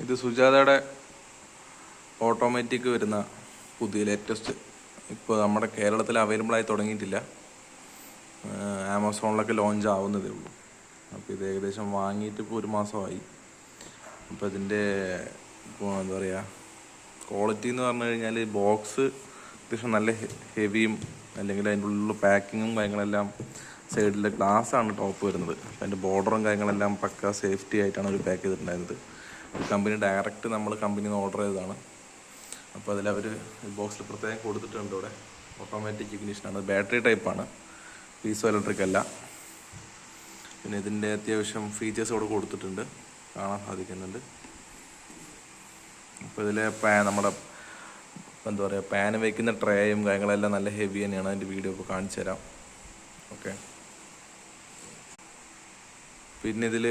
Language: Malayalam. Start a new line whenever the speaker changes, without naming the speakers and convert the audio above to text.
ഇത് സുജാതയുടെ ഓട്ടോമാറ്റിക് വരുന്ന പുതിയ ലേറ്റസ്റ്റ്. ഇപ്പോൾ നമ്മുടെ കേരളത്തിൽ അവൈലബിൾ ആയി തുടങ്ങിയിട്ടില്ല, ആമസോണിലൊക്കെ ലോഞ്ച് ആവുന്നതേ ഉള്ളൂ. അപ്പോൾ ഇത് ഏകദേശം വാങ്ങിയിട്ട് ഇപ്പോൾ 1 മാസമായി. അപ്പോൾ ഇതിൻ്റെ ഇപ്പോൾ എന്താ പറയുക, ക്വാളിറ്റി എന്ന് പറഞ്ഞു കഴിഞ്ഞാൽ ബോക്സ് അത്യാവശ്യം നല്ല ഹെവിയും, അല്ലെങ്കിൽ അതിൻ്റെ ഉള്ളിലുള്ള പാക്കിങ്ങും കാര്യങ്ങളെല്ലാം, സൈഡിലെ ഗ്ലാസ്സാണ് ടോപ്പ് വരുന്നത്. അതിൻ്റെ ബോർഡറും കാര്യങ്ങളെല്ലാം പക്ക സേഫ്റ്റി ആയിട്ടാണ് ഒരു പാക്ക് ചെയ്തിട്ടുണ്ടായിരുന്നത്. കമ്പനി ഡയറക്റ്റ് നമ്മൾ കമ്പനിയിൽ നിന്ന് ഓർഡർ ചെയ്തതാണ്. അപ്പോൾ അതിലവർ ബോക്സിൽ പ്രത്യേകം കൊടുത്തിട്ടുണ്ട്. ഇവിടെ ഓട്ടോമാറ്റിക് ഇഗ്നിഷനാണ്, ബാറ്ററി ടൈപ്പാണ്, പീസോ ഇലക്ട്രിക് അല്ല. പിന്നെ ഇതിൻ്റെ അത്യാവശ്യം ഫീച്ചേഴ്സ് ഇവിടെ കൊടുത്തിട്ടുണ്ട്, കാണാൻ സാധിക്കുന്നുണ്ട്. അപ്പോൾ ഇതിലെ നമ്മുടെ എന്താ പറയുക, പാൻ വയ്ക്കുന്ന ട്രേയും കാര്യങ്ങളെല്ലാം നല്ല ഹെവി തന്നെയാണ്. അതിൻ്റെ വീഡിയോ ഇപ്പോൾ കാണിച്ചു തരാം. ഓക്കെ. പിന്നെ ഇതിൽ